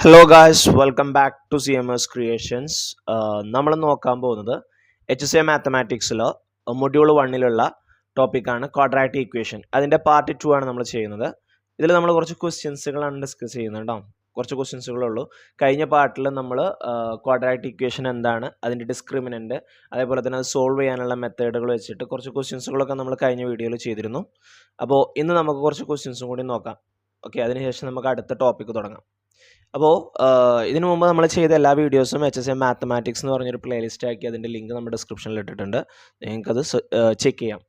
Hello guys, welcome back to CMS creations. നമ്മൾ നോക്കാൻ പോകുന്നത് HSA മാത്തമാറ്റിക്സിൽ മൊഡ്യൂൾ 1 ടോപ്പിക്കാണ് ക്വാഡ്രാറ്റിക് ഇക്വേഷൻ. അതിൻ്റെ പാർട്ട് 2 ആണ് നമ്മൾ ചെയ്യുന്നത്. ഇതിൽ നമ്മൾ കുറച്ച് ക്വസ്റ്റ്യൻസുകളാണ് ഡിസ്കസ് ചെയ്യുന്നത് കേട്ടോ. കുറച്ച് ക്വസ്റ്റ്യൻസുകളുള്ളൂ. കഴിഞ്ഞ പാർട്ടിൽ നമ്മൾ ക്വാഡ്രാറ്റിക് ഇക്വേഷൻ എന്താണ്, അതിൻ്റെ ഡിസ്ക്രിമിനൻറ്റ്, അതേപോലെ തന്നെ അത് സോൾവ് ചെയ്യാനുള്ള മെത്തേഡുകൾ വെച്ചിട്ട് കുറച്ച് ക്വസ്റ്റ്യൻസുകളൊക്കെ നമ്മൾ കഴിഞ്ഞ വീഡിയോയിൽ ചെയ്തിരുന്നു. അപ്പോൾ ഇന്ന് നമുക്ക് കുറച്ച് ക്വസ്റ്റ്യൻസും കൂടി നോക്കാം. ഓക്കെ, അതിനുശേഷം നമുക്ക് അടുത്ത ടോപ്പിക്ക് തുടങ്ങാം. അപ്പോൾ ഇതിനു മുമ്പ് നമ്മൾ ചെയ്ത എല്ലാ വീഡിയോസും HSA മാത്തമാറ്റിക്സ് എന്ന് പറഞ്ഞൊരു പ്ലേലിസ്റ്റ് ആക്കി അതിൻ്റെ ലിങ്ക് നമ്മുടെ ഡിസ്ക്രിപ്ഷനിൽ ഇട്ടിട്ടുണ്ട്. നിങ്ങൾക്കത് ചെക്ക് ചെയ്യാം.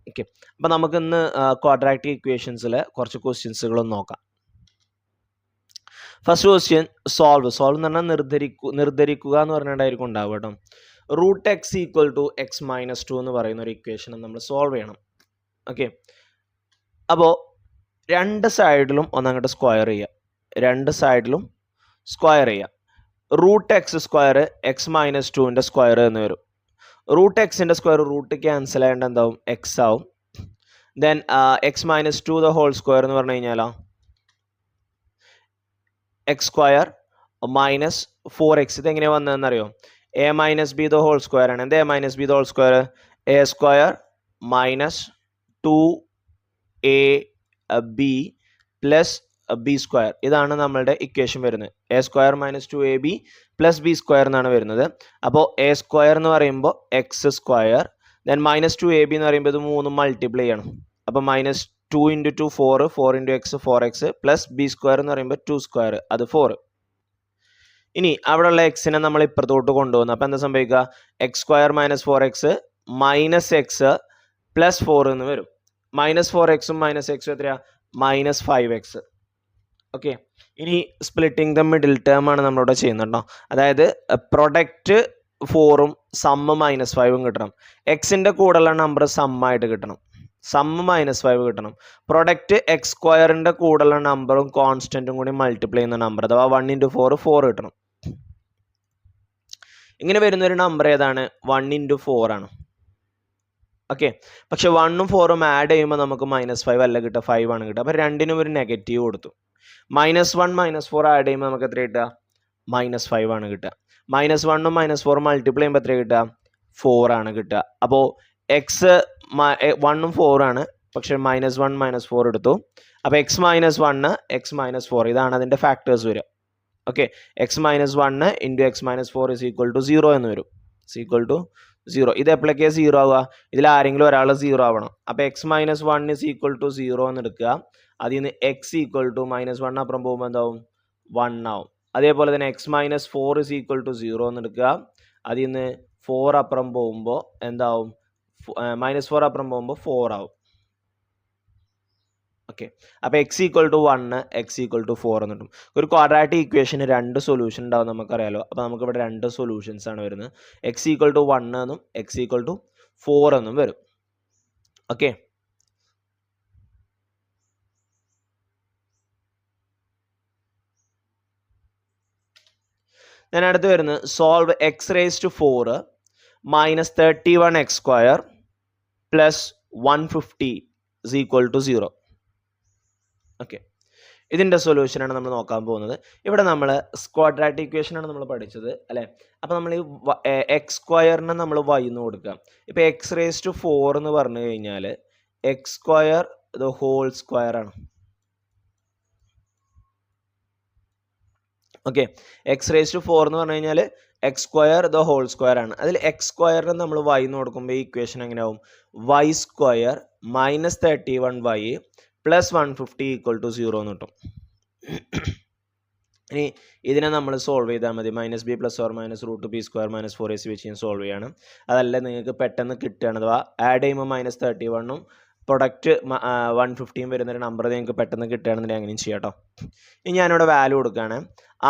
ഓക്കെ, അപ്പോൾ നമുക്കിന്ന് ക്വാഡ്രാറ്റിക് ഇക്വേഷൻസിലെ കുറച്ച് ക്വസ്റ്റ്യൻസുകളൊന്ന് നോക്കാം. ഫസ്റ്റ് ക്വസ്റ്റ്യൻ സോൾവ് എന്ന് പറഞ്ഞാൽ നിർദ്ധരിക്കുക എന്ന് പറഞ്ഞിട്ടായിരിക്കും ഉണ്ടാവുക കേട്ടോ. Root x equal to x minus 2 എന്ന് പറയുന്ന ഒരു ഇക്വേഷൻ നമ്മൾ സോൾവ് ചെയ്യണം. ഓക്കെ, അപ്പോൾ രണ്ട് സൈഡിലും ഒന്നങ്ങോട്ട് സ്ക്വയർ ചെയ്യുക. രണ്ട് സൈഡിലും സ്ക്വയർ ചെയ്യുക. Root x square x minus 2ൻ്റെ സ്ക്വയർ എന്ന് വരും. റൂട്ട് എക്സിൻ്റെ സ്ക്വയർ റൂട്ട് ക്യാൻസൽ ആയതുകൊണ്ട് എന്താവും, എക്സ് ആവും. Then x minus 2 the whole square എന്ന് പറഞ്ഞു കഴിഞ്ഞാലോ എക്സ് സ്ക്വയർ മൈനസ് 4x. ഇതെങ്ങനെയാണ് വന്നതെന്നറിയോ? A minus b the whole square ആണ്. എന്ത് a minus b the whole square? A square minus 2ab plus b square. ഇതാണ് നമ്മളുടെ ഇക്വേഷൻ വരുന്നത്. A square minus 2ab plus b square എന്നാണ് വരുന്നത്. അപ്പോൾ എ സ്ക്വയർ എന്ന് പറയുമ്പോൾ X square, then minus 2ab എന്ന് പറയുമ്പോൾ ഇത് 3 മൾട്ടിപ്ലൈ ചെയ്യണം. അപ്പോൾ minus 2 × 2 4, 4 × x 4x plus b square എന്ന് പറയുമ്പോൾ 2 സ്ക്വയർ, അത് 4. ഇനി അവിടെയുള്ള എക്സിനെ നമ്മൾ ഇപ്പുറത്തോട്ട് കൊണ്ടുപോകുന്നു. അപ്പോൾ എന്താ സംഭവിക്കുക? X square minus 4x minus X plus 4 എന്ന് വരും. മൈനസ് 4x മൈനസ് എക്സും എത്രയാ? Minus 5x. ഓക്കെ, ഇനി സ്പ്ലിറ്റിംഗ് ദ മിഡിൽ ടേം ആണ് നമ്മളിവിടെ ചെയ്യുന്നത് കേട്ടോ. അതായത് പ്രൊഡക്റ്റ് 4ഉം സമ്മ് മൈനസ് 5ഉം കിട്ടണം. എക്സിൻ്റെ കൂടെയുള്ള നമ്പർ സമ്മായിട്ട് കിട്ടണം. സമ്മ് മൈനസ് 5 കിട്ടണം. പ്രൊഡക്റ്റ് എക്സ് സ്ക്വയറിൻ്റെ കൂടെയുള്ള നമ്പറും കോൺസ്റ്റൻറ്റും കൂടി മൾട്ടിപ്ലൈ ചെയ്യുന്ന നമ്പർ, അഥവാ 1 × 4 4 കിട്ടണം. ഇങ്ങനെ വരുന്നൊരു നമ്പർ ഏതാണ്? 1 × 4 ആണ്. ഓക്കെ, പക്ഷെ 1ഉം 4ഉം ആഡ് ചെയ്യുമ്പോൾ നമുക്ക് മൈനസ് 5 അല്ല കിട്ടുക, 5 ആണ് കിട്ടുക. അപ്പോൾ രണ്ടിനും ഒരു നെഗറ്റീവ് കൊടുത്തു. -1 -4 ആഡ് ചെയ്യുമ്പോൾ നമുക്ക് എത്ര കിട്ടുക? -5 ആണ് കിട്ടുക. -1ഉം -4 മൾട്ടിപ്ലൈ ചെയ്യുമ്പോൾ എത്ര കിട്ടുക? 4 ആണ് കിട്ടുക. അപ്പോൾ എക്സ് 1ഉം 4 ആണ്, പക്ഷെ -1 -4 എടുത്തു. അപ്പോൾ എക്സ് മൈനസ് 1 എക്സ് മൈനസ് 4 ഇതാണ് അതിൻ്റെ ഫാക്ടേഴ്സ് വരിക. Okay, X minus 1 × X minus 4 = 0 എന്ന് വരും. = 0. ഇത് എപ്പോഴൊക്കെയാണ് 0 ആവുക? ഇതിൽ ആരെങ്കിലും ഒരാൾ 0 ആവണം. അപ്പോൾ എക്സ് മൈനസ് 1 = 0 എന്ന് എടുക്കുക. അതിൽ നിന്ന് എക്സ് -1 അപ്പുറം പോകുമ്പോൾ എന്താവും? 1 ആവും. അതേപോലെ തന്നെ എക്സ് മൈനസ് 4 = 0 എന്ന് എടുക്കുക. അതിൽ നിന്ന് 4 അപ്പുറം പോകുമ്പോൾ എന്താവും? -4 അപ്പുറം പോകുമ്പോൾ 4 ആവും. ഓക്കെ, അപ്പോൾ എക്സ് =1 എക്സ് =4 എന്ന് കിട്ടും. ഒരു ക്വാഡ്രാറ്റിക് ഇക്വേഷന് 2 സൊല്യൂഷൻ ഉണ്ടാവും നമുക്കറിയാലോ. അപ്പോൾ നമുക്കിവിടെ 2 സൊല്യൂഷൻസ് ആണ് വരുന്നത്. എക്സ് =1 എന്നും എക്സ് =4 എന്നും വരും. ഓക്കെ, ഞാൻ അടുത്ത് വരുന്നത് solve x⁴ minus 31x² plus 150 = 0. Okay, ഇതിൻ്റെ സൊല്യൂഷനാണ് നമ്മൾ നോക്കാൻ പോകുന്നത്. ഇവിടെ നമ്മൾ ക്വാഡ്രാറ്റിക് ഇക്വേഷനാണ് നമ്മൾ പഠിച്ചത് അല്ലേ. അപ്പോൾ നമ്മൾ ഈ x² നമ്മൾ y എന്ന് കൊടുക്കുക. ഇപ്പോൾ x⁴ എന്ന് പറഞ്ഞു കഴിഞ്ഞാൽ x² ദ ഹോൾ സ്ക്വയർ ആണ്. ഓക്കെ, x⁴ എന്ന് പറഞ്ഞു കഴിഞ്ഞാൽ x² ദ ഹോൾ സ്ക്വയർ ആണ്. അതിൽ x² നമ്മൾ y എന്ന് കൊടുക്കുമ്പോൾ ഈ equation എങ്ങനെയാവും? y² minus 31y plus 150 = 0 എന്ന് കിട്ടും. ഇനി ഇതിനെ നമ്മൾ സോൾവ് ചെയ്താൽ മതി. -b + or -√b² - 4ac വെച്ച് ഞാൻ സോൾവ് ചെയ്യണം. അതല്ല നിങ്ങൾക്ക് പെട്ടെന്ന് കിട്ടുകയാണ്, അഥവാ ആഡ് ചെയ്യുമ്പോൾ -31ഉം പ്രൊഡക്റ്റ് 150 വരുന്നൊരു നമ്പർ നിങ്ങൾക്ക് പെട്ടെന്ന് കിട്ടുകയാണെന്നുണ്ടെങ്കിൽ അങ്ങനെയും ചെയ്യാം കേട്ടോ. ഇനി ഞാനിവിടെ വാല്യൂ കൊടുക്കുകയാണ്.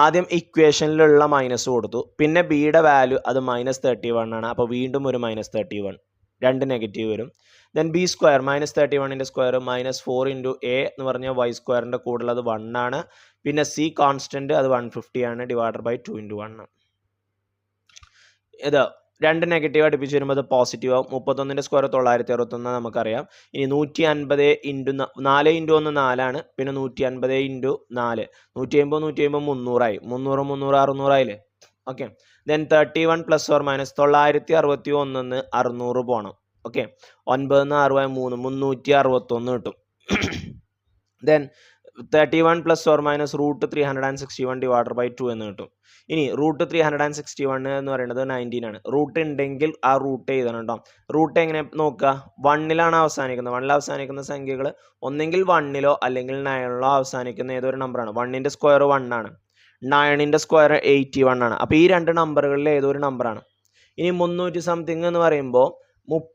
ആദ്യം ഇക്വേഷനിലുള്ള മൈനസ് കൊടുത്തു, പിന്നെ ബിയുടെ വാല്യൂ അത് -31 ആണ്. അപ്പോൾ വീണ്ടും ഒരു -31, 2 നെഗറ്റീവ് വരും. ദെൻ b² -31ൻ്റെ സ്ക്വയർ -4 × a എന്ന് പറഞ്ഞാൽ y² കൂടുള്ളത് 1 ആണ്. പിന്നെ c കോൺസ്റ്റൻറ്റ് അത് 150 ആണ്, / 2 × 1. ഇത് രണ്ട് നെഗറ്റീവ് അടുപ്പിച്ച് വരുമ്പോൾ അത് പോസിറ്റീവ് ആവും. 31ൻ്റെ സ്ക്വയർ 961 നമുക്കറിയാം. ഇനി 150 ഇൻറ്റു 4 ഇൻറ്റു 1 4 പിന്നെ 150 ഇൻറ്റു 4 150 300 ആയി. 300 300 600 ആയില്ലേ. Okay. Then 31 plus or minus 961 600 പോകണം. ഓക്കെ. 9 6 361 കിട്ടും. Then 31 plus or minus √361 divided by 2 എന്ന് കിട്ടും. ഇനി √361 എന്ന് പറയുന്നത് 19 ആണ്. റൂട്ട് ഉണ്ടെങ്കിൽ ആ റൂട്ട് എഴുതണം കേട്ടോ. റൂട്ട് എങ്ങനെ നോക്കുക? 1ലാണ് അവസാനിക്കുന്നത്. 1ൽ അവസാനിക്കുന്ന സംഖ്യകൾ ഒന്നെങ്കിൽ 1ലോ അല്ലെങ്കിൽ 9ലോ അവസാനിക്കുന്ന ഏതൊരു നമ്പറാണ്. 1ൻ്റെ സ്ക്വയർ 1 ആണ്, 9ൻ്റെ സ്ക്വയർ 81 ആണ്. അപ്പോൾ ഈ രണ്ട് നമ്പറുകളിൽ ഏതൊരു നമ്പറാണ്. ഇനി 300 സംതിങ് എന്ന് പറയുമ്പോൾ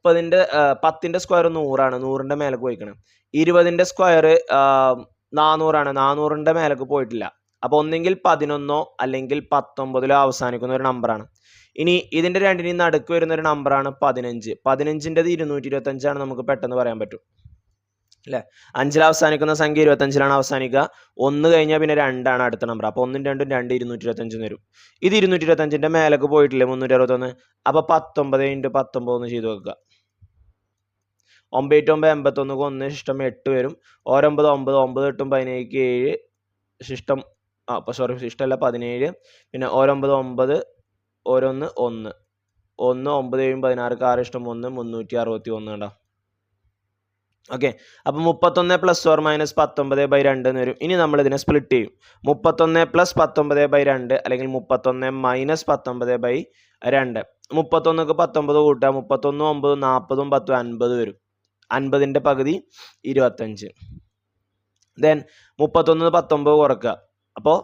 10ൻ്റെ സ്ക്വയർ 100 ആണ്, 100ൻ്റെ മേലേക്ക് പോയിക്കണം. 20ൻ്റെ സ്ക്വയർ 400 ആണ്, 400ൻ്റെ മേലേക്ക് പോയിട്ടില്ല. അപ്പോൾ ഒന്നെങ്കിൽ 11 അല്ലെങ്കിൽ 19 അവസാനിക്കുന്ന ഒരു നമ്പറാണ്. ഇനി ഇതിൻ്റെ രണ്ടിനും നടുക്ക് വരുന്ന ഒരു നമ്പറാണ് 15. 15ൻ്റെത് 225 ആണ്, നമുക്ക് പെട്ടെന്ന് പറയാൻ പറ്റും അല്ലേ. 5ൽ അവസാനിക്കുന്ന സംഖ്യ 25ലാണ് അവസാനിക്കുക. 1 കഴിഞ്ഞാൽ പിന്നെ 2 ആണ് അടുത്ത നമ്പർ. അപ്പോൾ 1ഉം 2ഉം 2 225 വരും. ഇത് 225ൻ്റെ മേലേക്ക് പോയിട്ടില്ലേ 361. അപ്പോൾ 19 × 19 ഒന്ന് ചെയ്ത് വെക്കുക. 9 9 81 1 ശിഷ്ടം 8 വരും. 9 9 9 8 17 7 ശിഷ്ടം ശിഷ്ടമല്ല 17. പിന്നെ 9 9 1 1 1 9 7 16 6 ഇഷ്ടം 1 361 ഉണ്ടോ. ഓക്കെ. അപ്പം 31 പ്ലസ് ഓർ മൈനസ് 19/2 എന്ന് വരും. ഇനി നമ്മൾ ഇതിനെ സ്പ്ലിറ്റ് ചെയ്യും. 31 പ്ലസ് 19/2 അല്ലെങ്കിൽ 31 മൈനസ് 19/2. 31ക്ക് 19 കൂട്ടുക. 31 9 40 10 50 വരും. 50ൻ്റെ പകുതി 25. ദെൻ 31 19 കുറക്കുക. അപ്പോൾ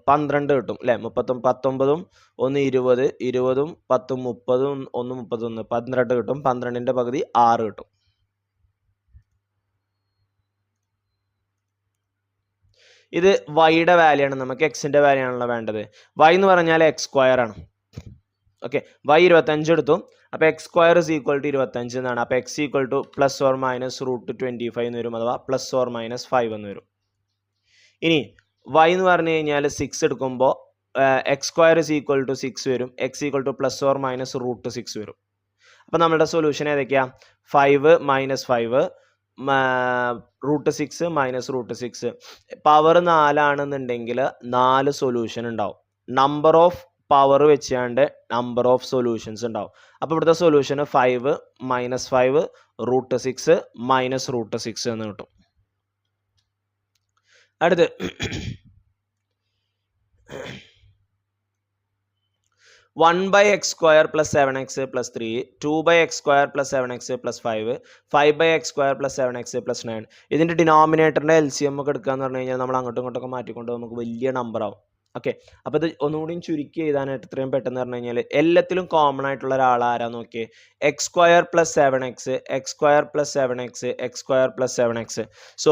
12 കിട്ടും അല്ലേ. 19 1 20 20 10 30 1 31 12 കിട്ടും. 12ൻ്റെ പകുതി 6 കിട്ടും. ഇത് വൈയുടെ വാല്യൂ ആണ്, നമുക്ക് എക്സിൻ്റെ വാല്യൂ ആണല്ലോ വേണ്ടത്. വൈ എന്ന് പറഞ്ഞാൽ x² ആണ്. ഓക്കെ. വൈ 25 എടുത്തു. അപ്പോൾ x² = 25 എന്നാണ്. അപ്പോൾ x = പ്ലസ് ഓർ മൈനസ് √25 എന്ന് വരും, അഥവാ പ്ലസ് ഓർ മൈനസ് 5 എന്ന് വരും. ഇനി y എന്ന് പറഞ്ഞു കഴിഞ്ഞാൽ 6 എടുക്കുമ്പോൾ x² = 6 വരും. x = പ്ലസ് ഓർ മൈനസ് √6 വരും. അപ്പോൾ നമ്മുടെ സൊല്യൂഷൻ ഏതൊക്കെയാണ്? 5 മൈനസ് 5 √6 മൈനസ് √6. പവർ 4 ആണെന്നുണ്ടെങ്കിൽ 4 സൊല്യൂഷൻ ഉണ്ടാവും. നമ്പർ ഓഫ് പവർ വെച്ചാണ്ട് നമ്പർ ഓഫ് സൊല്യൂഷൻസ് ഉണ്ടാവും. അപ്പോൾ ഇവിടുത്തെ സൊല്യൂഷൻ 5 മൈനസ് 5 √6 മൈനസ് √6 എന്ന് കിട്ടും. അടുത്ത് 1/x² + 7x + 3, 2/x² + 7x + 5, 5/x² + 7x + 9. ഇതിൻ്റെ ഡിനോമിനേറ്ററിൻ്റെ LCM ഒക്കെ എടുക്കുക എന്ന് പറഞ്ഞു കഴിഞ്ഞാൽ നമ്മൾ അങ്ങോട്ടും ഇങ്ങോട്ടൊക്കെ മാറ്റിക്കൊണ്ട് നമുക്ക് വലിയ നമ്പർ ആവും. ഓക്കെ. അപ്പോൾ ഇത് ഒന്നുകൂടിയും ചുരുക്കി എഴുതാനായിട്ട് എത്രയും പെട്ടെന്ന് പറഞ്ഞു കഴിഞ്ഞാൽ എല്ലാത്തിലും കോമൺ ആയിട്ടുള്ള ഒരാൾ ആരാ നോക്കിയേ? x² + 7x, x² + 7x, x² + 7x. So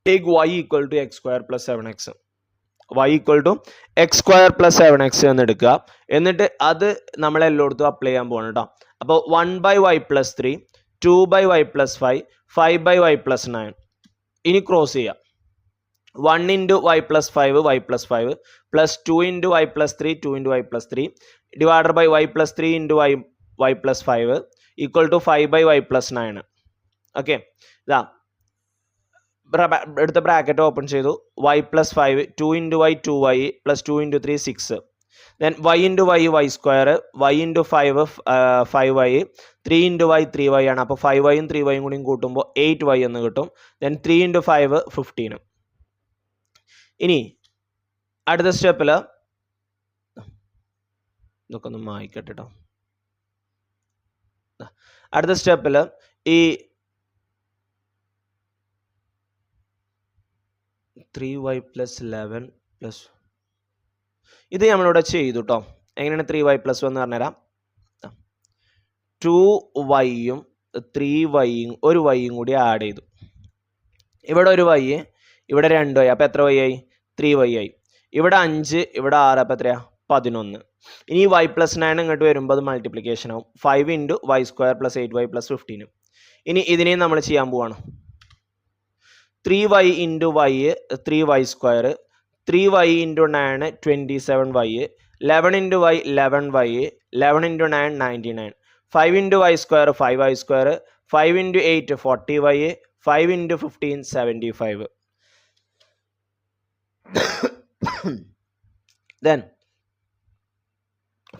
take y = x² + 7x. y = x² + 7x എന്ന് എടുക്കുക. എന്നിട്ട് അത് നമ്മൾ എല്ലായിടത്തും അപ്ലൈ ചെയ്യാൻ പോകണം കേട്ടോ. അപ്പോൾ 1/y + 3, 2/y + 5, 5/y + 9. ഇനി ക്രോസ് ചെയ്യാം. 1 × y + 5 y + 5 plus 2 × y + 3 2 × y + 3 divided by y + 3 × y + 5 = 5/y + 9. Okay. ഇതാ എടുത്ത ബ്രാക്കറ്റ് ഓപ്പൺ ചെയ്തു. y + 5 2 × y 2y plus 2 × 3 6. Then y × y y², y × 5 5y, 3 × y 3y ആണ്. അപ്പോൾ 5y ഉം 3y കൂടി കൂട്ടുമ്പോൾ 8y എന്ന് കിട്ടും. ദെൻ 3 × 5 15. ഇനി അടുത്ത സ്റ്റെപ്പിൽ ഇതൊക്കെ ഒന്ന് മായ്ക്കട്ടെ കേട്ടോ. അടുത്ത സ്റ്റെപ്പിൽ ഈ 3y + 11 പ്ലസ് ഇത് നമ്മളിവിടെ ചെയ്തു കേട്ടോ. എങ്ങനെയാണ് 3y + 1 എന്ന് പറഞ്ഞുതരാം. 2y-യും 3y-യും ഒരു y-യും കൂടി ആഡ് ചെയ്തു. ഇവിടെ ഒരു y, ഇവിടെ 2y. അപ്പോൾ എത്ര y ആയി? 3y ആയി. ഇവിടെ 5, ഇവിടെ 6. അപ്പോൾ എത്രയാ? 11. ഇനി y + 9 ഇങ്ങോട്ട് വരുമ്പോൾ അത് മൾട്ടിപ്ലിക്കേഷൻ ആവും. 5 × y² + 8y + 15. ഇനി ഇതിനെയും നമ്മൾ ചെയ്യാൻ പോവാണ്. 3y × y 3y², 3y × 9 27y, 11 into y 11y, 11 into 9 99, 5 into y square 5y square, 5 into 8 40y, 5 into 15 75. Then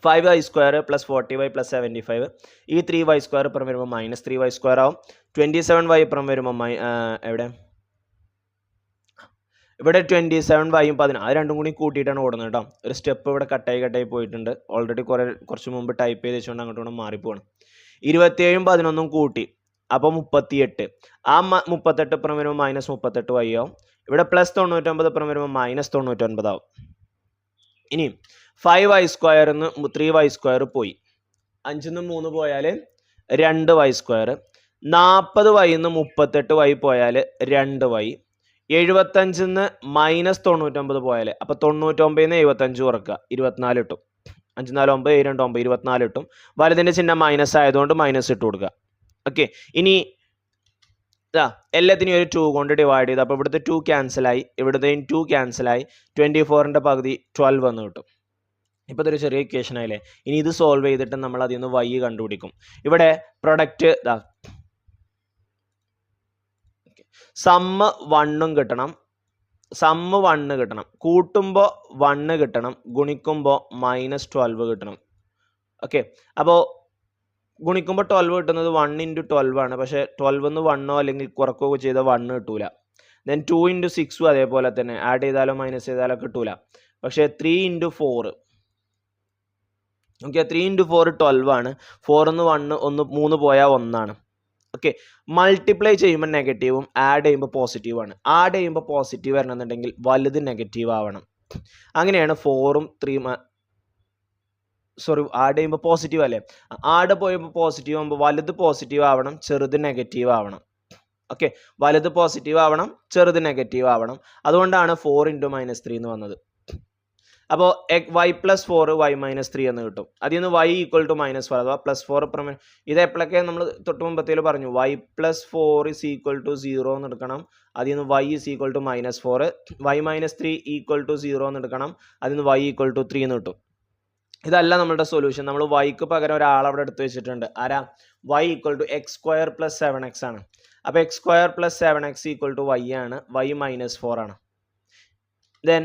5y square plus 40y plus 75, ഈ 3y square ഇപ്പുറം വരുമ്പോൾ മൈനസ് 3y square ആവും. 27y ഇപ്പുറം വരുമ്പോൾ ഇവിടെ 27yയും 10 അത് രണ്ടും കൂടി കൂട്ടിയിട്ടാണ് ഓടുന്നത് കേട്ടോ. ഒരു സ്റ്റെപ്പ് ഇവിടെ കട്ടായി പോയിട്ടുണ്ട്. ഓൾറെഡി കുറച്ച് മുമ്പ് ടൈപ്പ് ചെയ്ത് വെച്ചുകൊണ്ട് അങ്ങോട്ട് മാറിപ്പോവാണ്. 27ഉം 11ഉം കൂട്ടി അപ്പോൾ 38. ആ 38 ഇപ്പുറം വരുമ്പോൾ മൈനസ് 38y ആവും. ഇവിടെ പ്ലസ് 99 ഇപ്പുറം വരുമ്പോൾ മൈനസ് 99 ആവും. ഇനി 5y സ്ക്വയർ 3y സ്ക്വയർ പോയി, 5 3 പോയാൽ 2y സ്ക്വയർ, 40y 38y പോയാൽ 2y, 75 മൈനസ് 99 പോയാൽ അപ്പോൾ 99 75 കുറക്കുക 24 കിട്ടും. 5 4 9 7 2 9 24 കിട്ടും. വലുതിൻ്റെ ചിഹ്നം മൈനസ് ആയതുകൊണ്ട് മൈനസ് ഇട്ട് കൊടുക്കുക. ഓക്കെ, ഇനി എല്ലാത്തിനും ഒരു 2 കൊണ്ട് ഡിവൈഡ് ചെയ്ത് അപ്പോൾ ഇവിടുത്തെ 2 ക്യാൻസലായി, ഇവിടുത്തെയും 2 ക്യാൻസലായി, 24ൻ്റെ പകുതി 12 എന്ന് കിട്ടും. ഇപ്പോൾ ഇതൊരു ചെറിയ ഇക്വേഷൻ ആയില്ലേ. ഇനി ഇത് സോൾവ് ചെയ്തിട്ട് നമ്മൾ അതിൽ നിന്ന് y കണ്ടുപിടിക്കും. ഇവിടെ പ്രൊഡക്റ്റ് സമ്മ് 1 കിട്ടണം, സമ്മ് 1 കിട്ടണം, കൂട്ടുമ്പോൾ 1 കിട്ടണം, ഗുണിക്കുമ്പോൾ മൈനസ് 12 കിട്ടണം. ഓക്കെ, അപ്പോൾ ഗുണിക്കുമ്പോൾ 12 കിട്ടുന്നത് 1 into 12 ആണ്. പക്ഷേ 12 എന്ന് 1 അല്ലെങ്കിൽ കുറക്കുകയോ ചെയ്താൽ 1 കിട്ടൂല. ദെൻ 2 into 6 അതേപോലെ തന്നെ ആഡ് ചെയ്താലോ മൈനസ് ചെയ്താലോ കിട്ടൂല. പക്ഷേ 3 into 4, ഓക്കെ, 3 into 4 12 ആണ്. 4 എന്ന് 1 3 പോയാൽ 1 ആണ്. ഓക്കെ, മൾട്ടിപ്ലൈ ചെയ്യുമ്പോൾ നെഗറ്റീവും ആഡ് ചെയ്യുമ്പോൾ പോസിറ്റീവ് ആണ്. ആഡ് ചെയ്യുമ്പോൾ പോസിറ്റീവ് വരണമെന്നുണ്ടെങ്കിൽ വലുത് നെഗറ്റീവ് ആവണം. അങ്ങനെയാണ് 4ഉം 3 ആഡ് ചെയ്യുമ്പോൾ പോസിറ്റീവ് അല്ലേ. ആഡ് പോയപ്പോൾ പോസിറ്റീവ് ആകുമ്പോൾ വലുത് പോസിറ്റീവ് ആവണം, ചെറുത് നെഗറ്റീവ് ആവണം. ഓക്കെ, വലുത് പോസിറ്റീവ് ആവണം, ചെറുത് നെഗറ്റീവ് ആവണം. അതുകൊണ്ടാണ് 4 into -3 എന്ന് വന്നത്. അപ്പോൾ y + 4 y - 3 എന്ന് കിട്ടും. അതിൽ നിന്ന് y = -4 അഥവാ +4 ഇത് എപ്പോഴൊക്കെ നമ്മൾ തൊട്ട് മുമ്പത്തേൽ പറഞ്ഞു, y + 4 = 0 എന്ന് എടുക്കണം. അതിൽ നിന്ന് y = -4, y - 3 = 0 എന്ന് എടുക്കണം. അതിൽ നിന്ന് y = 3 എന്ന് കിട്ടും. ഇതല്ല നമ്മളുടെ സൊല്യൂഷൻ. നമ്മൾ വൈക്ക് പകരം ഒരാൾ അവിടെ എടുത്ത് വെച്ചിട്ടുണ്ട്. ആരാ? y = x² + 7x ആണ്. അപ്പോൾ x² + 7x = y ആണ്, y -4 ആണ്. ദെൻ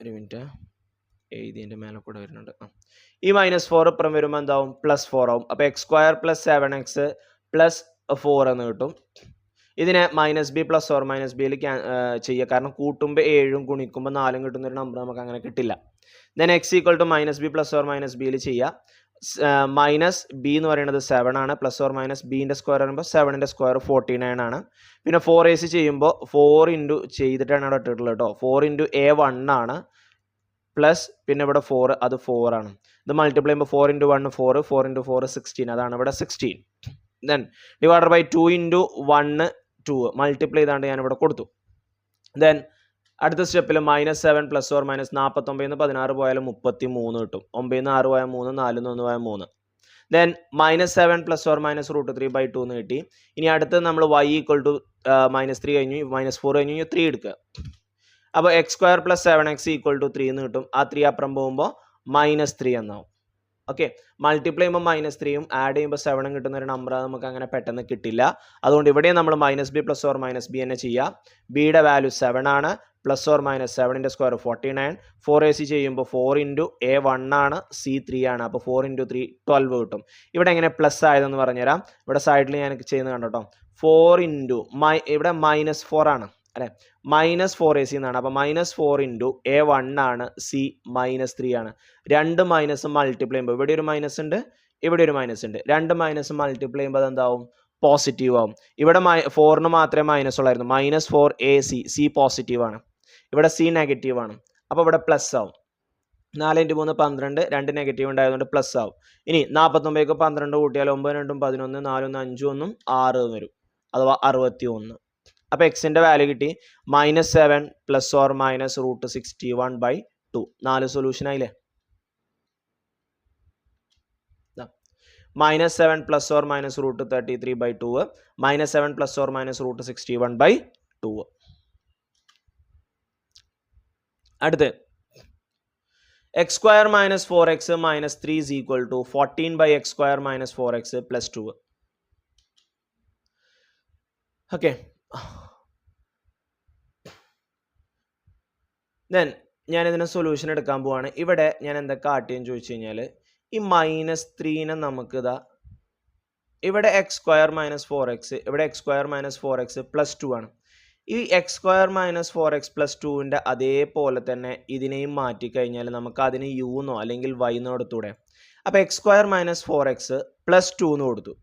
ഒരു മിനിറ്റ്, എഴുതിയതിൻ്റെ മേലെ കൂടെ വരുന്നുണ്ട്. ഈ -4 ഇപ്പുറം വരുമ്പോൾ എന്താവും? +4 ആവും. അപ്പോൾ x² + 7x + 4 എന്ന് കിട്ടും. ഇതിനെ -b + or -bയിൽ ചെയ്യുക. കാരണം കൂട്ടുമ്പോൾ 7ഉം ഗുണിക്കുമ്പോൾ 4ഉം കിട്ടുന്ന ഒരു നമ്പർ നമുക്ക് അങ്ങനെ കിട്ടില്ല. ദെൻ x = -b + or -bയിൽ ചെയ്യുക. -b എന്ന് പറയുന്നത് 7 ആണ്, + or bൻ്റെ സ്ക്വയർ പറയുമ്പോൾ 7ൻ്റെ സ്ക്വയർ 49 ആണ്. പിന്നെ 4ac ചെയ്യുമ്പോൾ 4 into ചെയ്തിട്ടാണ് അവിടെ ഇട്ടിട്ടുള്ളത് കേട്ടോ. 4 into a1 ആണ്, പ്ലസ് പിന്നെ ഇവിടെ 4, അത് 4 ആണ്. ഇത് മൾട്ടിപ്ലൈ ചെയ്യുമ്പോൾ 4 into 1 4, 4 into 4 16, അതാണ് ഇവിടെ 16. Then divided by 2 into 1 2, multiply ചെയ്താണ്ട് ഞാനിവിടെ കൊടുത്തു. ദെൻ അടുത്ത സ്റ്റെപ്പിൽ -7 + or -49 16 പോയാലും 33 കിട്ടും. 9 6 പോയാൽ 3, 4 1 പോയാൽ 3. ദെൻ -7 + or -√3/2 എന്ന് കിട്ടി. ഇനി അടുത്ത് നമ്മൾ y = -3 കഴിഞ്ഞു, -4 കഴിഞ്ഞു, 3 എടുക്കുക. അപ്പോൾ x² + 7x = 3 എന്ന് കിട്ടും. ആ 3 അപ്പുറം പോകുമ്പോൾ -3 എന്നാവും. ഓക്കെ, മൾട്ടിപ്ലൈ ചെയ്യുമ്പോൾ -3ഉം ആഡ് ചെയ്യുമ്പോൾ 7ഉം കിട്ടുന്ന ഒരു നമ്പർ നമുക്ക് അങ്ങനെ പെട്ടെന്ന് കിട്ടില്ല. അതുകൊണ്ട് ഇവിടെ നമ്മൾ -b + or -b തന്നെ ചെയ്യുക. ബിയുടെ വാല്യൂ 7 ആണ്, + or -7ൻ്റെ സ്ക്വയർ 49. 4ac ചെയ്യുമ്പോൾ 4 into a1 ആണ്, c 3 ആണ്. അപ്പോൾ 4 into 3 12 കിട്ടും. ഇവിടെ എങ്ങനെ പ്ലസ് ആയതെന്ന് പറഞ്ഞുതരാം. ഇവിടെ സൈഡിൽ ഞാൻ ചെയ്യുന്നത് കണ്ടോ. 4 into ഇവിടെ -4 ആണ് അല്ലേ, -4ac എന്നാണ്. അപ്പോൾ -4 into a1 ആണ്, c -3 ആണ്. രണ്ട് മൈനസ് മൾട്ടിപ്ലൈ ചെയ്യുമ്പോൾ ഇവിടെ ഒരു മൈനസ് ഉണ്ട്, ഇവിടെ ഒരു മൈനസ് ഉണ്ട്. രണ്ട് മൈനസ് മൾട്ടിപ്ലൈ ചെയ്യുമ്പോൾ അതെന്താവും? പോസിറ്റീവ് ആവും. ഇവിടെ 4ന് മാത്രമേ മൈനസ് ഉള്ളായിരുന്നു, -4ac, c പോസിറ്റീവ് ആണ്, ഇവിടെ c നെഗറ്റീവ് ആണ്. അപ്പോൾ ഇവിടെ പ്ലസ് ആവും. 4 × 3 12, 2 നെഗറ്റീവ് ഉണ്ടായതുകൊണ്ട് പ്ലസ് ആവും. ഇനി 49ക്ക് 12 കൂട്ടിയാൽ 9 2 11, 4 1 5 1 6 വരും, അഥവാ 61. അപ്പോൾ എക്സിൻ്റെ വാല്യൂ കിട്ടി -7 + or -√61/2. 4 സൊല്യൂഷൻ ആയില്ലേ? -7 + or -√33/2, -7 + or -√61/2. അടുത്ത് x square minus 4x minus 3 is equal to 14 by x square minus 4x plus 2. Okay. Then ഞാൻ ഇതിനെ സൊല്യൂഷൻ എടുക്കാൻ പോവാണ്. ഇവിടെ ഞാൻ എന്താ കാട്ടിയെന്ന് ചോദിച്ചു കഴിഞ്ഞാൽ ഈ -3നെ നമുക്ക് ഇതാ ഇവിടെ x square minus 4x ഇവിടെ x square minus 4x plus 2 ആണ്. ഈ x square minus 4x plus 2ൻ്റെ അതേപോലെ തന്നെ ഇതിനെയും മാറ്റി കഴിഞ്ഞാൽ നമുക്ക് അതിന് u എന്നോ അല്ലെങ്കിൽ y എന്നോ എടുത്തൂടെ. അപ്പോൾ x square minus 4x plus 2 എന്ന് കൊടുത്തു.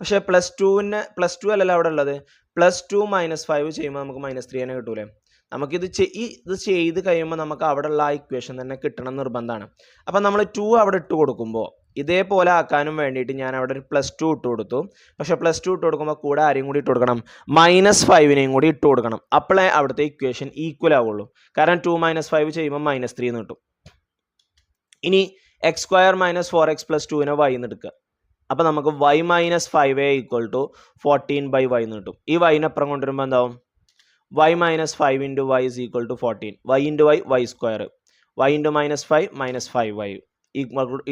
പക്ഷേ +2 അല്ലല്ലോ അവിടെ ഉള്ളത്. +2 minus 5 ചെയ്യുമ്പോൾ നമുക്ക് -3 തന്നെ കിട്ടൂലേ. നമുക്കിത് ഇത് ചെയ്ത് കഴിയുമ്പോൾ നമുക്ക് അവിടെ ഉള്ള ആ ഇക്വേഷൻ തന്നെ കിട്ടണം നിർബന്ധമാണ്. അപ്പം നമ്മൾ 2 അവിടെ ഇട്ട് കൊടുക്കുമ്പോൾ ഇതേപോലെ ആക്കാനും വേണ്ടിയിട്ട് ഞാൻ അവിടെ ഒരു +2 ഇട്ട് കൊടുത്തു. പക്ഷേ +2 ഇട്ട് കൊടുക്കുമ്പോൾ കൂടെ ആരെയും കൂടി ഇട്ട് കൊടുക്കണം, -5നെയും കൂടി ഇട്ട് കൊടുക്കണം. അപ്പോഴേ അവിടുത്തെ ഇക്വേഷൻ ഈക്വൽ ആവുള്ളൂ. കാരണം 2 - 5 ചെയ്യുമ്പോൾ -3 എന്ന് കിട്ടും. ഇനി x square minus 4x plus 2നെ y എന്ന് എടുക്കുക. അപ്പോൾ നമുക്ക് y minus 5a equal to 14 by y എന്ന് കിട്ടും. ഈ y അപ്പുറം കൊണ്ടുവരുമ്പോൾ എന്താവും? y minus 5 into y is equal to 14. y into y square. y into -5 minus 5y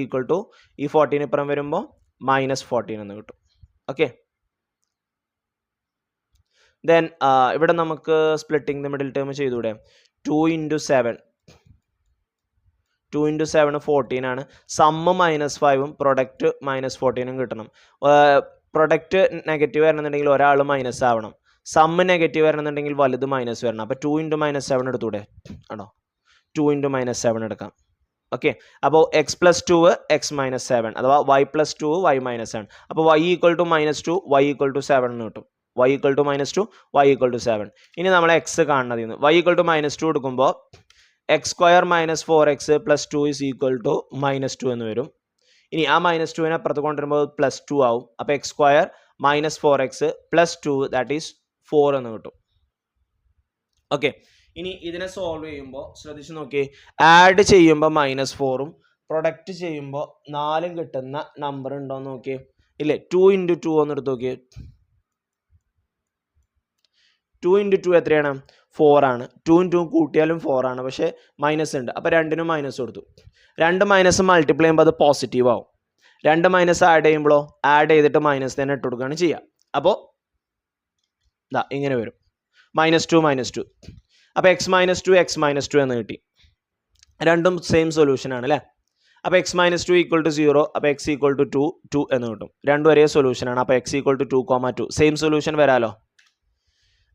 equal to ഈ 14 ഇപ്പുറം വരുമ്പോൾ -14 എന്ന് കിട്ടും. ഓക്കെ. ദെൻ ഇവിടെ നമുക്ക് സ്പ്ലിറ്റിംഗ് ദ മിഡിൽ ടേം ചെയ്തൂടെ. 2 into 7 14 ആണ്. സമ്മ് -5ഉം പ്രൊഡക്റ്റ് -14ഉം കിട്ടണം. പ്രൊഡക്റ്റ് നെഗറ്റീവ് വരണമെന്നുണ്ടെങ്കിൽ ഒരാൾ മൈനസ് ആവണം. സമ്മ് നെഗറ്റീവ് വരണമെന്നുണ്ടെങ്കിൽ വലുത് മൈനസ് വരണം. അപ്പോൾ 2 into -7 എടുത്തൂടെ ആണോ? 2 into -7 എടുക്കാം. ഓക്കെ. അപ്പോൾ x plus 2 x minus 7 അഥവാ y plus 2 y minus 7. അപ്പോൾ y equal to -2 y equal to 7 എന്ന് കിട്ടും. y equal to -2 y equal to 7. ഇനി നമ്മൾ x കാണുന്നതിന് y equal to -2 എടുക്കുമ്പോൾ x square minus 4x plus 2 is equal to -2 എന്ന് വരും. ഇനി ആ -2നെ അപ്പുറത്ത് കൊണ്ടുവരുമ്പോൾ +2 ആവും. അപ്പോൾ x square minus 4x plus 2 that is 4 എന്ന് കിട്ടും. ഓക്കെ. ഇനി ഇതിനെ സോൾവ് ചെയ്യുമ്പോൾ ശ്രദ്ധിച്ച് നോക്കി, ആഡ് ചെയ്യുമ്പോൾ -4ഉം പ്രൊഡക്റ്റ് ചെയ്യുമ്പോൾ 4ഉം കിട്ടുന്ന നമ്പർ ഉണ്ടോ എന്ന് നോക്കി. ഇല്ലേ? 2 into 2 ഒന്ന് എടുത്ത് നോക്കി. 2 into 2 എത്രയാണ്? 4 ആണ്. 2 2 കൂട്ടിയാലും 4 ആണ്. പക്ഷേ മൈനസ് ഉണ്ട്. അപ്പോൾ 2നും മൈനസ് കൊടുത്തു. 2 മൈനസ് മൾട്ടിപ്ലൈ ചെയ്യുമ്പോൾ അത് പോസിറ്റീവ് ആവും. 2 മൈനസ് ആഡ് ചെയ്യുമ്പോഴോ ആഡ് ചെയ്തിട്ട് മൈനസ് തന്നെ ഇട്ട് കൊടുക്കുകയാണ് ചെയ്യുക. അപ്പോൾ ഇതാ ഇങ്ങനെ വരും -2 -2. അപ്പോൾ x -2 എന്ന് കിട്ടി. രണ്ടും സെയിം സൊല്യൂഷൻ ആണ് അല്ലേ? അപ്പോൾ x -2 equal to 0. അപ്പോൾ x equal to 2 എന്ന് കിട്ടും. രണ്ടും ഒരേ സൊല്യൂഷൻ ആണ്. അപ്പോൾ x equal to 2, 2 same solution വരാലോ.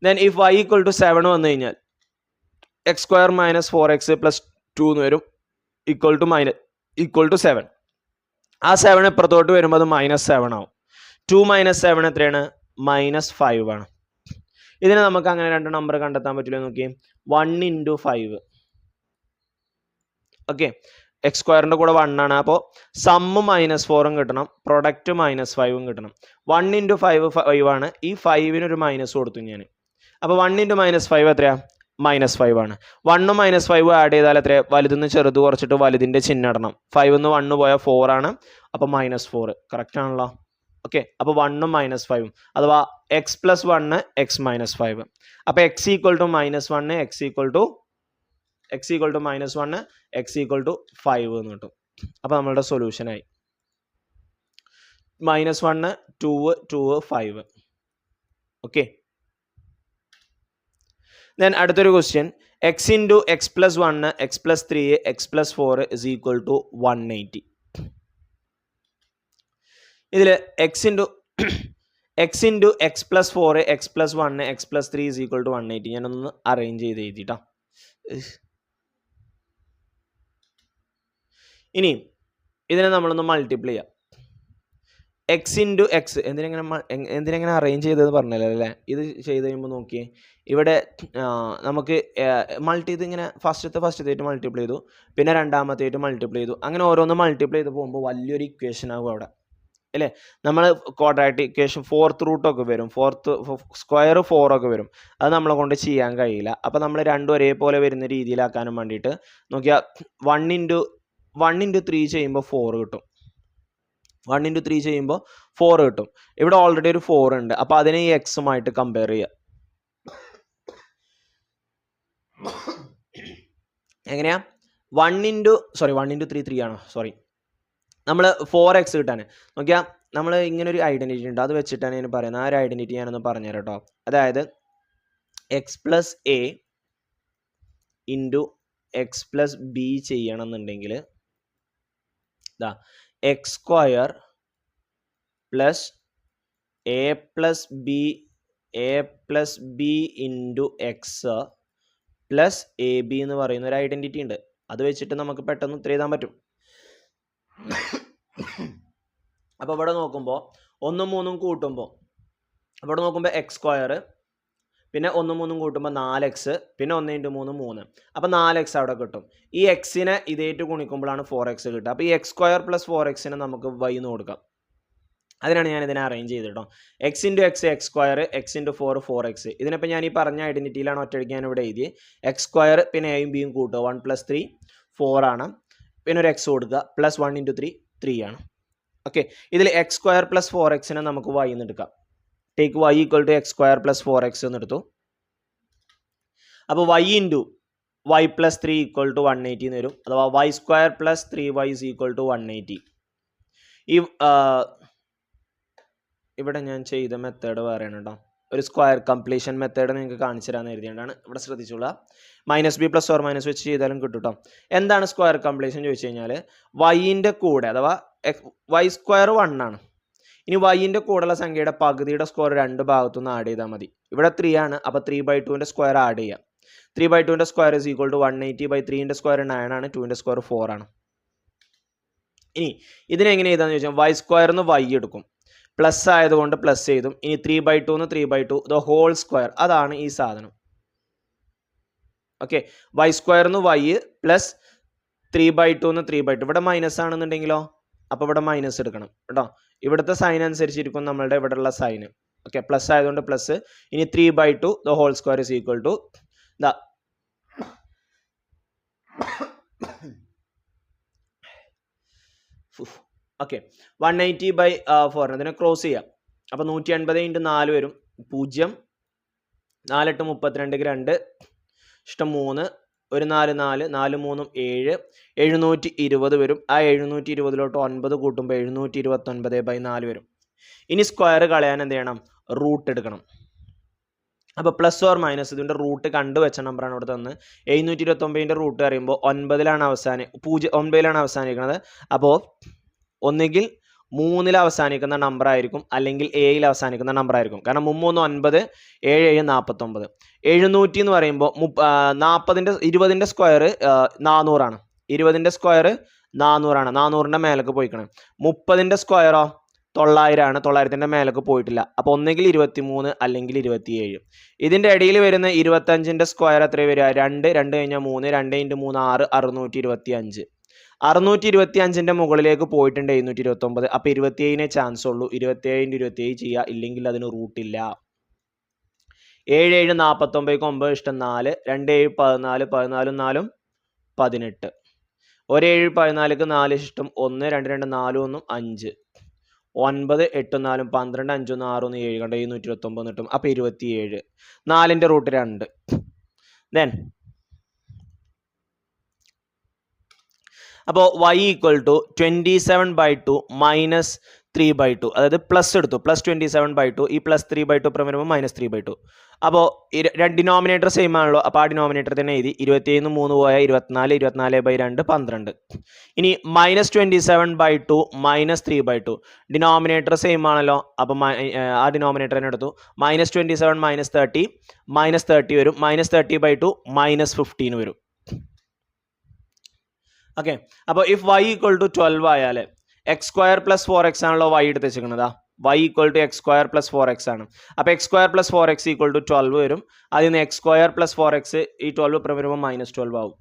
Then if y equal to 7 വന്നു കഴിഞ്ഞാൽ x square minus 4x plus 2 എന്ന് വരും. equal to 7. ആ 7 ഇപ്പുറത്തോട്ട് വരുമ്പോൾ അത് -7 ആവും. 2 - 7 എത്രയാണ്? -5 ആണ്. ഇതിനെ നമുക്ക് അങ്ങനെ രണ്ട് നമ്പർ കണ്ടെത്താൻ പറ്റില്ല. നോക്കി, 1 into 5. ഓക്കെ. എക്സ് സ്ക്വയറിൻ്റെ കൂടെ 1 ആണ്. അപ്പോൾ സമ്മ് -4ഉം കിട്ടണം, പ്രൊഡക്റ്റ് -5ഉം കിട്ടണം. 1 into 5 5 ആണ്. ഈ 5ന് ഒരു മൈനസ് കൊടുത്തു ഞാൻ. അപ്പോൾ 1 into -5 എത്രയാണ്? -5 ആണ്. 1ഉം -5ഉം ആഡ് ചെയ്താൽ എത്രയാണ്? വലുതിന്ന് ചെറുത് കുറച്ചിട്ട് വലുതിൻ്റെ ചിഹ്നം ഇടണം. 5ന്ന് 1 പോയാൽ 4 ആണ്. അപ്പോൾ -4 കറക്റ്റ് ആണല്ലോ. ഓക്കെ. അപ്പോൾ 1ഉം -5ഉം അഥവാ x plus 1 x minus 5. അപ്പോൾ x equal to -1 x equal to -1 x equal to 5 എന്ന് കിട്ടും. അപ്പോൾ നമ്മളുടെ സൊല്യൂഷൻ ആയി. -1 2 5. ഓക്കെ. ദെൻ അടുത്തൊരു question, x into x plus 1 x plus 3 x plus 4 is equal to 180. ഇതിൽ x into x plus 4 x plus 1 x plus 3 is equal to 180. ഞാനൊന്ന് arrange ചെയ്ത് എഴുതിട്ടോ. ഇനി ഇതിനെ നമ്മളൊന്ന് മൾട്ടിപ്ലൈ ചെയ്യാം. x into x എന്തിനെങ്ങനെ അറേഞ്ച് ചെയ്തതെന്ന് പറഞ്ഞല്ലോ അല്ലേ? ഇത് ചെയ്ത് കഴിയുമ്പോൾ നോക്കിയേ, ഇവിടെ നമുക്ക് ഇത് ഇങ്ങനെ ഫസ്റ്റത്തേറ്റ് മൾട്ടിപ്ലൈ ചെയ്തു, പിന്നെ രണ്ടാമത്തേറ്റ് മൾട്ടിപ്ലൈ ചെയ്തു, അങ്ങനെ ഓരോന്ന് മൾട്ടിപ്ലൈ ചെയ്ത് പോകുമ്പോൾ വലിയൊരു ഇക്വേഷൻ ആകും അവിടെ അല്ലേ? നമ്മൾ ക്വാഡ്രാറ്റിക് ഇക്വേഷൻ 4th റൂട്ട് ഒക്കെ വരും, സ്ക്വയർ 4 ഒക്കെ വരും. അത് നമ്മളെ കൊണ്ട് ചെയ്യാൻ കഴിയില്ല. അപ്പോൾ നമ്മൾ രണ്ടും ഒരേപോലെ വരുന്ന രീതിയിലാക്കാനും വേണ്ടിയിട്ട് നോക്കിയാൽ 1 into 3 ചെയ്യുമ്പോൾ 4 കിട്ടും. 1 into 3 ചെയ്യുമ്പോൾ 4 കിട്ടും. ഇവിടെ ഓൾറെഡി ഒരു 4 ഉണ്ട്. അപ്പോൾ അതിനെ ഈ എക്സുമായിട്ട് കമ്പയർ ചെയ്യുക. എങ്ങനെയാ? 1 ഇൻറ്റു 3 ആണോ സോറി നമ്മൾ 4x കിട്ടാൻ നോക്കിയാൽ നമ്മൾ ഇങ്ങനെ ഒരു ഐഡൻറ്റിറ്റി ഉണ്ട്, അത് വെച്ചിട്ടാണ് ഞാൻ പറയുന്നത്. ആ ഒരു ഐഡൻറ്റിറ്റി ഞാനൊന്ന് പറഞ്ഞുതരാം കേട്ടോ. അതായത് X plus A into X plus B ചെയ്യണം എന്നുണ്ടെങ്കിൽ ഇതാ X square plus A plus B into X plus A B എന്ന് പറയുന്ന ഒരു ഐഡൻറ്റിറ്റി ഉണ്ട്. അത് വെച്ചിട്ട് നമുക്ക് പെട്ടെന്ന് ഉത്തരം എഴുതാൻ പറ്റും. അപ്പോൾ ഇവിടെ നോക്കുമ്പോൾ 1 3 കൂട്ടുമ്പോൾ ഇവിടെ നോക്കുമ്പോൾ എക്സ് സ്ക്വയർ പിന്നെ 1 3 കൂട്ടുമ്പോൾ 4x പിന്നെ 1 × 3 3. അപ്പോൾ 4x അവിടെ കിട്ടും. ഈ എക്സിനെ ഇതേറ്റ് ഗുണിക്കുമ്പോഴാണ് 4x കിട്ടുക. അപ്പോൾ ഈ എക്സ് സ്ക്വയർ പ്ലസ് 4xനെ നമുക്ക് y എന്ന് കൊടുക്കാം. അതിനാണ് ഞാൻ ഇതിനെ അറേഞ്ച് ചെയ്തത് കേട്ടോ. X into X X square, X into 4 4x. ഇതിനിപ്പോൾ ഞാൻ ഈ പറഞ്ഞ ഐഡൻറ്റിറ്റിയിലാണ് ഒറ്റയടിക്ക് ഞാൻ ഇവിടെ എഴുതി. എക്സ് സ്ക്വയർ പിന്നെ എയും ബിയും കൂട്ടുക 1 + 3 4 ആണ്. പിന്നെ ഒരു എക്സ് കൊടുക്കുക പ്ലസ് 1 × 3 3 ആണ്. ഓക്കെ, ഇതിൽ എക്സ് സ്ക്വയർ പ്ലസ് 4xനെ നമുക്ക് y എന്ന് എടുക്കാം. Take y = X square plus 4x എന്ന് എടുത്തു. അപ്പോൾ y ഇൻറ്റു y + 3 = 180 എന്ന് വരും. അഥവാ y സ്ക്വയർ പ്ലസ് 3y = 180. ഈ ഇവിടെ ഞാൻ ചെയ്ത മെത്തേഡ് വേറെയാണ് കേട്ടോ. ഒരു സ്ക്വയർ കംപ്ലീഷൻ മെത്തേഡ് നിങ്ങൾക്ക് കാണിച്ചു തരാമെന്ന് എഴുതിയാണ്. ഇവിടെ ശ്രദ്ധിച്ചോളൂ, -b + or - വെച്ച് ചെയ്താലും കിട്ടും കേട്ടോ. എന്താണ് സ്ക്വയർ കംപ്ലീഷൻ ചോദിച്ചു കഴിഞ്ഞാൽ വൈൻ്റെ കൂടെ അഥവാ y സ്ക്വയർ 1 ആണ്. ഇനി വൈൻ്റെ കൂടെയുള്ള സംഖ്യയുടെ പകുതിയുടെ സ്ക്വയർ രണ്ട് ഭാഗത്തുനിന്ന് ആഡ് ചെയ്താൽ മതി. ഇവിടെ 3 ആണ്, അപ്പോൾ 3/2ൻ്റെ സ്ക്വയർ ആഡ് ചെയ്യാം. 3/2ൻ്റെ സ്ക്വയർ = 180/3ൻ്റെ സ്ക്വയർ 9 ആണ്, 2ൻ്റെ സ്ക്വയർ 4 ആണ്. ഇനി ഇതിനെങ്ങനെ എഴുതാന്ന് ചോദിച്ചാൽ y സ്ക്വയറിന്ന് y എടുക്കും, പ്ലസ് ആയതുകൊണ്ട് പ്ലസ് ചെയ്തും. ഇനി 3/2 3/2 ദ ഹോൾ സ്ക്വയർ, അതാണ് ഈ സാധനം. Okay, y സ്ക്വയറിന്ന് y plus 3/2 3/2. ഇവിടെ മൈനസ് ആണെന്നുണ്ടെങ്കിലോ അപ്പോൾ ഇവിടെ മൈനസ് എടുക്കണം കേട്ടോ. ഇവിടുത്തെ സൈൻ അനുസരിച്ചിരിക്കും നമ്മളുടെ ഇവിടെയുള്ള സൈന്. ഓക്കെ, പ്ലസ് ആയതുകൊണ്ട് പ്ലസ്. ഇനി 3/2 ദ ഹോൾ സ്ക്വയർ = ദാ ഓക്കെ 180/4 അതിനെ ക്രോസ് ചെയ്യാം. അപ്പോൾ 180 × 4 വരും 0. 4 8 32 2 ഇഷ്ടം 3 1 4 4 4 3 7 720 വരും. ആ 720 9 കൂട്ടുമ്പോൾ 729/4 വരും. ഇനി സ്ക്വയർ കളയാൻ എന്ത് ചെയ്യണം? റൂട്ട് എടുക്കണം. അപ്പോൾ പ്ലസ് ഓർ മൈനസ് ഇതിൻ്റെ റൂട്ട് കണ്ടുവെച്ച നമ്പറാണ് ഇവിടെ തന്ന്. 729ൻ്റെ റൂട്ട് പറയുമ്പോൾ 9ലാണ് അവസാനിക്കുന്നത്. അപ്പോൾ ഒന്നുകിൽ 3ൽ അവസാനിക്കുന്ന നമ്പർ ആയിരിക്കും, അല്ലെങ്കിൽ 7ൽ അവസാനിക്കുന്ന നമ്പർ ആയിരിക്കും. കാരണം 3 9 7 49. 700 എന്ന് പറയുമ്പോൾ 20ൻ്റെ സ്ക്വയർ 400 ആണ്. 20ൻ്റെ സ്ക്വയർ 400 ആണ്, 400ൻ്റെ മേലേക്ക് പോയിക്കണം. 30ൻ്റെ സ്ക്വയറോ 900 ആണ്, 900ൻ്റെ മേലേക്ക് പോയിട്ടില്ല. അപ്പോൾ ഒന്നുകിൽ 23 അല്ലെങ്കിൽ 27. ഇതിൻ്റെ ഇടയിൽ വരുന്ന 25ൻ്റെ സ്ക്വയർ എത്ര വരിക? 2 2 കഴിഞ്ഞാൽ 3 2 × 3 6 625. 625ൻ്റെ മുകളിലേക്ക് പോയിട്ടുണ്ട് 729. അപ്പോൾ 27 ചാൻസ് ഉള്ളൂ. 27 × 27 ചെയ്യുക, ഇല്ലെങ്കിൽ അതിന് റൂട്ടില്ല. 7 7 49 9 ഇഷ്ടം 4 2 7 14 14 4 18. 1 7 14 4 ഇഷ്ടം 1 2 2 4 1 5 9 8 4 12 5 1 6 1 7 കണ്ട 729 കിട്ടും. അപ്പോൾ 27. 4ൻ്റെ റൂട്ട് 2. ദെൻ അപ്പോൾ y = 27/2 - 3/2. അതായത് പ്ലസ് എടുത്തു, പ്ലസ് 27/2. ഈ പ്ലസ് 3/2 അപ്പുറം വരുമ്പോൾ -3/2. അപ്പോൾ ഡിനോമിനേറ്റർ സെയിം ആണല്ലോ, അപ്പോൾ ആ ഡിനോമിനേറ്റർ തന്നെ എഴുതി. 27 3 പോയാൽ 24 24/2 12. ഇനി -27/2 - 3/2. ഡിനോമിനേറ്റർ സെയിം ആണല്ലോ, അപ്പോൾ ആ ഡിനോമിനേറ്റർ തന്നെ എടുത്തു. -27 - 30 -30 വരും. -30/2 -15 വരും. ഓക്കെ, അപ്പോൾ ഇഫ് y = 12 ആയാൽ എക്സ് സ്ക്വയർ പ്ലസ് 4x ആണല്ലോ y എടുത്ത് വെച്ചിരിക്കുന്നത്. y = x square plus 4x ആണ്. അപ്പോൾ x സ്ക്വയർ പ്ലസ് 4x = 12 വരും. അതിൽ നിന്ന് x സ്ക്വയർ പ്ലസ് 4x ഈ 12 ഇപ്പുറം വരുമ്പോൾ -12 ആവും.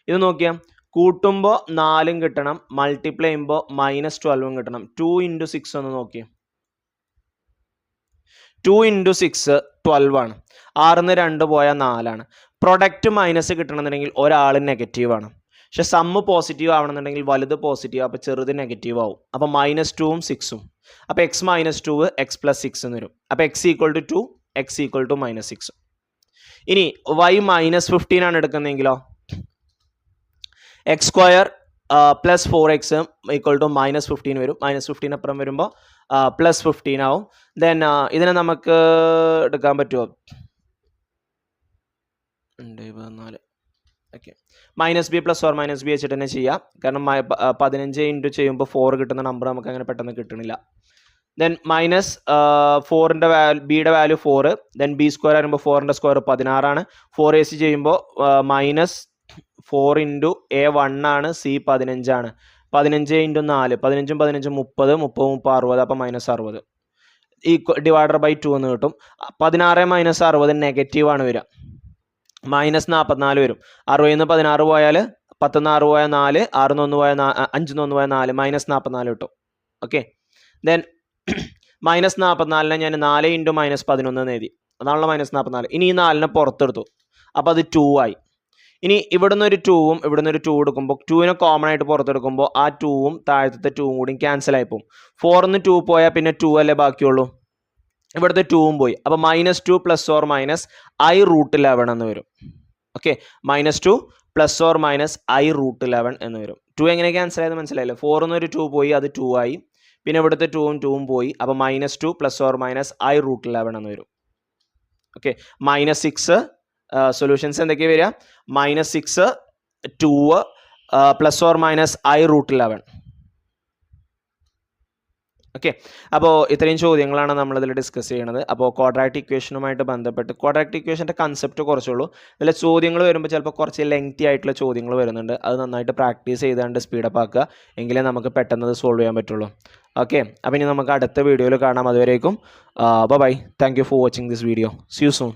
ഇത് നോക്കിയാൽ കൂട്ടുമ്പോൾ 4 കിട്ടണം, മൾട്ടിപ്ലൈ ചെയ്യുമ്പോൾ -12 കിട്ടണം. 2 × 6 ഒന്ന് നോക്കിയേ. 2 × 6 12 ആണ്. 6ന്ന് 2 പോയാൽ 4 ആണ്. പ്രൊഡക്റ്റ് മൈനസ് കിട്ടണമെന്നുണ്ടെങ്കിൽ ഒരാൾ നെഗറ്റീവ് ആണ്. പക്ഷെ സമ്മ് പോസിറ്റീവ് ആവണമെന്നുണ്ടെങ്കിൽ വലുത് പോസിറ്റീവ്, അപ്പോൾ ചെറുത് നെഗറ്റീവ് ആവും. അപ്പോൾ -2ഉം 6ഉം. അപ്പോൾ x - 2 x + 6 എന്ന് വരും. അപ്പോൾ x = 2 x = -6. ഇനി y -15 ആണ് എടുക്കുന്നതെങ്കിലോ x square plus 4x equal to -15 വരും. -15 അപ്പുറം വരുമ്പോൾ +15 ആവും. ദെൻ ഇതിനെ നമുക്ക് എടുക്കാൻ പറ്റുമോ? 214. ഓക്കെ, -b + or -b വെച്ചിട്ട് തന്നെ ചെയ്യാം. കാരണം 15 ഇൻറ്റു ചെയ്യുമ്പോൾ 4 കിട്ടുന്ന നമ്പർ നമുക്ക് അങ്ങനെ പെട്ടെന്ന് കിട്ടണില്ല. ദെൻ -4ൻ്റെ ബിയുടെ വാല്യൂ 4. ദെൻ b സ്ക്വയർ വരുമ്പോൾ 4ൻ്റെ സ്ക്വയർ 16 4ac ചെയ്യുമ്പോൾ -4 ഇൻറ്റു a1 ആണ്. c 15 ആണ്. 15 ഇൻറ്റു 4 15 15 30 30 60 അപ്പോൾ -60 ഡിവൈഡർ ബൈ 2 എന്ന് കിട്ടും. 16 - 60 നെഗറ്റീവ് ആണ് വരിക. -44 വരും. 60 നിന്ന് 16 പോയാൽ 10 6 പോയാൽ 4 6 1 പോയാൽ 5 1 പോയാൽ 4 -44 കിട്ടും. ഓക്കെ, ദെൻ -44നെ ഞാൻ 4 ഇൻറ്റു -11 എഴുതി. അതാണല്ലോ -44. ഇനി ഈ 4നെ പുറത്തെടുത്തു, അപ്പോൾ അത് 2 ആയി. ഇനി ഇവിടുന്ന് ഒരു 2ഉം ഇവിടുന്ന് ഒരു 2 എടുക്കുമ്പോൾ 2നെ കോമൺ ആയിട്ട് പുറത്തെടുക്കുമ്പോൾ ആ 2ഉം താഴത്തെ 2ഉം കൂടി ക്യാൻസൽ ആയി പോകും. 4ന്ന് 2 പോയാൽ പിന്നെ 2 അല്ലേ ബാക്കിയുള്ളൂ. ഇവിടുത്തെ 2ഉം പോയി. അപ്പോൾ -2 + or -i√11 എന്ന് വരും. ഓക്കെ, -2 + or -i√11 എന്ന് വരും. 2 എങ്ങനെ ക്യാൻസൽ ആയത് മനസ്സിലായില്ലേ? 4ന്ന് ഒരു 2 പോയി, അത് 2 ആയി. പിന്നെ ഇവിടുത്തെ 2ഉം പോയി. അപ്പോൾ -2 + or -i√11 എന്ന് വരും. ഓക്കെ, -6 സൊല്യൂഷൻസ് എന്തൊക്കെയാണ് വരിക? -6 2 + or -i√11. ഓക്കെ, അപ്പോൾ ഇത്രയും ചോദ്യങ്ങളാണ് നമ്മളിതിൽ ഡിസ്കസ് ചെയ്യണത്. അപ്പോൾ ക്വാഡ്രാറ്റിക് ഇക്വേഷനുമായിട്ട് ബന്ധപ്പെട്ട് ക്വാഡ്രാറ്റിക് ഇക്വേഷൻ്റെ കൺസെപ്റ്റ് കുറച്ചുള്ളൂ. ഇതിൽ ചോദ്യങ്ങൾ വരുമ്പോൾ ചിലപ്പോൾ കുറച്ച് ലെങ്തി ആയിട്ടുള്ള ചോദ്യങ്ങൾ വരുന്നുണ്ട്. അത് നന്നായിട്ട് പ്രാക്ടീസ് ചെയ്താണ്ട് സ്പീഡപ്പ് ആക്കുക, എങ്കിലേ നമുക്ക് പെട്ടെന്ന് സോൾവ് ചെയ്യാൻ പറ്റുള്ളൂ. ഓക്കെ, അപ്പോൾ ഇനി നമുക്ക് അടുത്ത വീഡിയോയിൽ കാണാം. അതുവരേക്കും bye. Thank you for watching this video. See you soon.